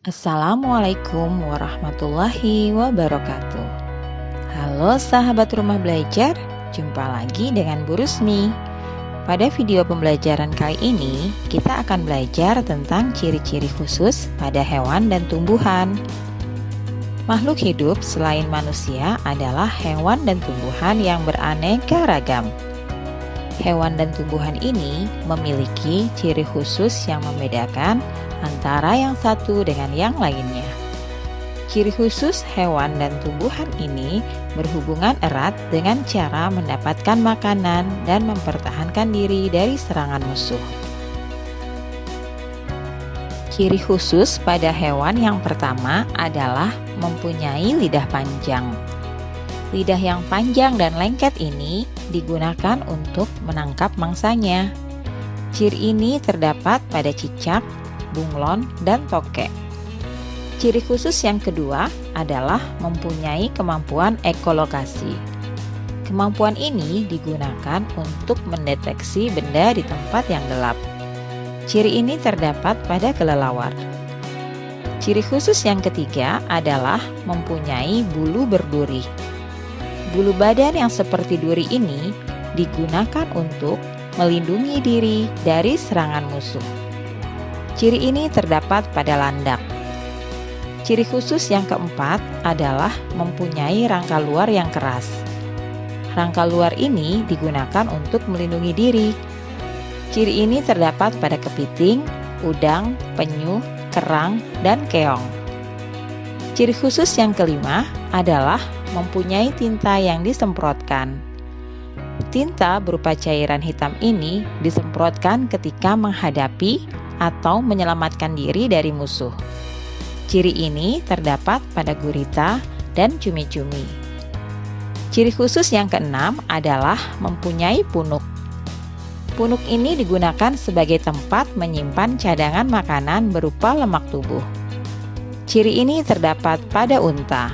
Assalamualaikum warahmatullahi wabarakatuh. Halo sahabat rumah belajar, jumpa lagi dengan Bu Rusmi. Pada video pembelajaran kali ini, kita akan belajar tentang ciri-ciri khusus pada hewan dan tumbuhan. Makhluk hidup selain manusia adalah hewan dan tumbuhan yang beraneka ragam. Hewan dan tumbuhan ini memiliki ciri khusus yang membedakan antara yang satu dengan yang lainnya. Ciri khusus hewan dan tumbuhan ini berhubungan erat dengan cara mendapatkan makanan dan mempertahankan diri dari serangan musuh. Ciri khusus pada hewan yang pertama adalah mempunyai lidah panjang. Lidah yang panjang dan lengket ini digunakan untuk menangkap mangsanya. Ciri ini terdapat pada cicak, bunglon, dan tokek. Ciri khusus yang kedua adalah mempunyai kemampuan ekolokasi. Kemampuan ini digunakan untuk mendeteksi benda di tempat yang gelap. Ciri ini terdapat pada kelelawar. Ciri khusus yang ketiga adalah mempunyai bulu berduri. Bulu badan yang seperti duri ini digunakan untuk melindungi diri dari serangan musuh. Ciri ini terdapat pada landak. Ciri khusus yang keempat adalah mempunyai rangka luar yang keras. Rangka luar ini digunakan untuk melindungi diri. Ciri ini terdapat pada kepiting, udang, penyu, kerang, dan keong. Ciri khusus yang kelima adalah mempunyai tinta yang disemprotkan. Tinta berupa cairan hitam ini disemprotkan ketika menghadapi atau menyelamatkan diri dari musuh. Ciri ini terdapat pada gurita dan cumi-cumi. Ciri khusus yang keenam adalah mempunyai punuk. Punuk ini digunakan sebagai tempat menyimpan cadangan makanan berupa lemak tubuh. Ciri ini terdapat pada unta.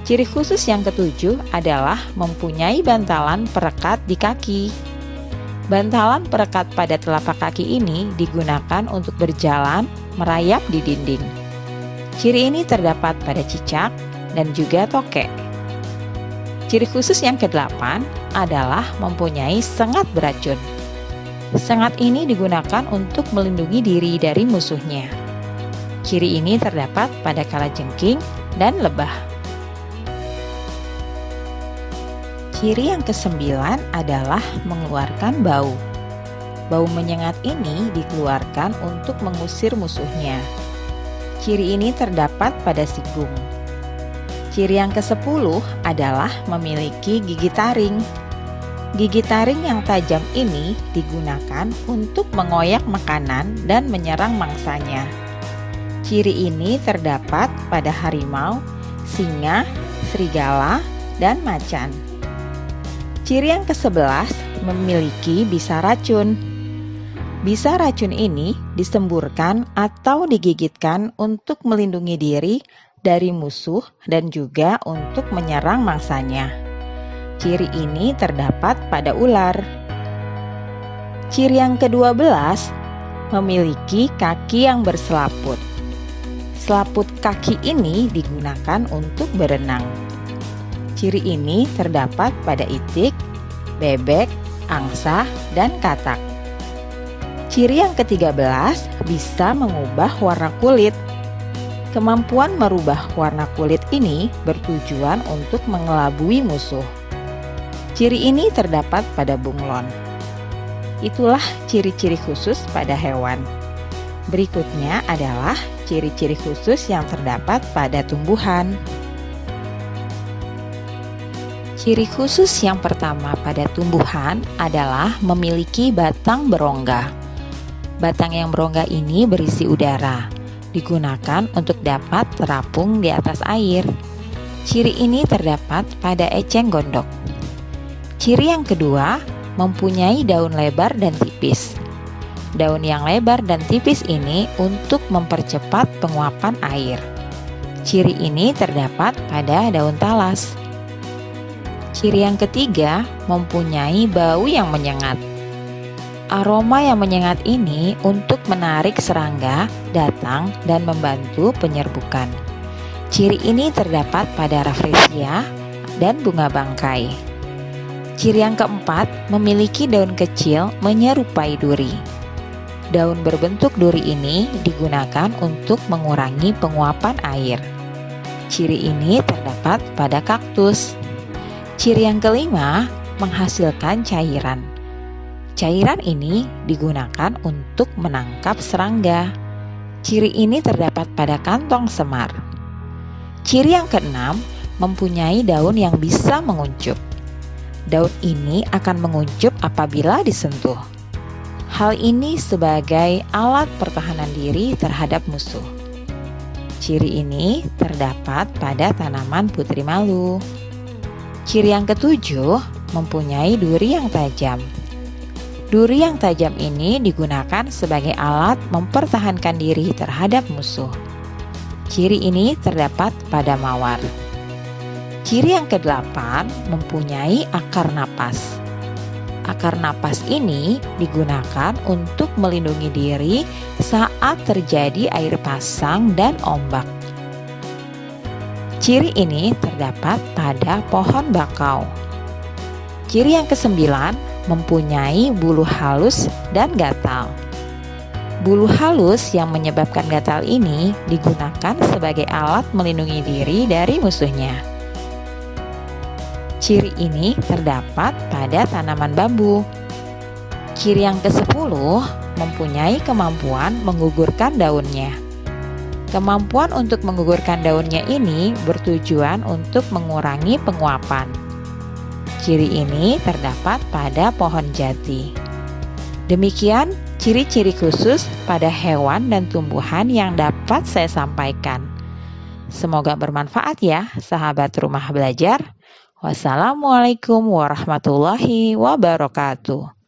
Ciri khusus yang ketujuh adalah mempunyai bantalan perekat di kaki. Bantalan perekat pada telapak kaki ini digunakan untuk berjalan merayap di dinding. Ciri ini terdapat pada cicak dan juga tokek. Ciri khusus yang kedelapan adalah mempunyai sengat beracun. Sengat ini digunakan untuk melindungi diri dari musuhnya. Ciri ini terdapat pada kalajengking dan lebah. Ciri yang kesembilan adalah mengeluarkan bau. Bau menyengat ini dikeluarkan untuk mengusir musuhnya. Ciri ini terdapat pada sigung. Ciri yang ke-10 adalah memiliki gigi taring. Gigi taring yang tajam ini digunakan untuk mengoyak makanan dan menyerang mangsanya. Ciri ini terdapat pada harimau, singa, serigala, dan macan. Ciri yang ke-11 memiliki bisa racun. Bisa racun ini disemburkan atau digigitkan untuk melindungi diri dari musuh dan juga untuk menyerang mangsanya. Ciri ini terdapat pada ular. Ciri yang ke-12 memiliki kaki yang berselaput. Selaput kaki ini digunakan untuk berenang. Ciri ini terdapat pada itik, bebek, angsa, dan katak. Ciri yang ke-13 bisa mengubah warna kulit. Kemampuan merubah warna kulit ini bertujuan untuk mengelabui musuh. Ciri ini terdapat pada bunglon. Itulah ciri-ciri khusus pada hewan. Berikutnya adalah ciri-ciri khusus yang terdapat pada tumbuhan. Ciri khusus yang pertama pada tumbuhan adalah memiliki batang berongga. Batang yang berongga ini berisi udara, digunakan untuk dapat terapung di atas air. Ciri ini terdapat pada eceng gondok. Ciri yang kedua, mempunyai daun lebar dan tipis. Daun yang lebar dan tipis ini untuk mempercepat penguapan air. Ciri ini terdapat pada daun talas. Ciri yang ketiga, mempunyai bau yang menyengat. Aroma yang menyengat ini untuk menarik serangga datang dan membantu penyerbukan. Ciri ini terdapat pada rafflesia dan bunga bangkai. Ciri yang keempat, memiliki daun kecil menyerupai duri. Daun berbentuk duri ini digunakan untuk mengurangi penguapan air. Ciri ini terdapat pada kaktus. Ciri yang kelima, menghasilkan cairan. Cairan ini digunakan untuk menangkap serangga. Ciri ini terdapat pada kantong semar. Ciri yang keenam, mempunyai daun yang bisa menguncup. Daun ini akan menguncup apabila disentuh. Hal ini sebagai alat pertahanan diri terhadap musuh. Ciri ini terdapat pada tanaman putri malu. Ciri yang ketujuh, mempunyai duri yang tajam. Duri yang tajam ini digunakan sebagai alat mempertahankan diri terhadap musuh. Ciri ini terdapat pada mawar. Ciri yang kedelapan, mempunyai akar napas. Akar napas ini digunakan untuk melindungi diri saat terjadi air pasang dan ombak. Ciri ini terdapat pada pohon bakau. Ciri yang kesembilan, mempunyai bulu halus dan gatal. Bulu halus yang menyebabkan gatal ini digunakan sebagai alat melindungi diri dari musuhnya. Ciri ini terdapat pada tanaman bambu. Ciri yang ke-10, mempunyai kemampuan menggugurkan daunnya. Kemampuan untuk menggugurkan daunnya ini bertujuan untuk mengurangi penguapan. Ciri ini terdapat pada pohon jati. Demikian ciri-ciri khusus pada hewan dan tumbuhan yang dapat saya sampaikan. Semoga bermanfaat ya, sahabat rumah belajar. Wassalamualaikum warahmatullahi wabarakatuh.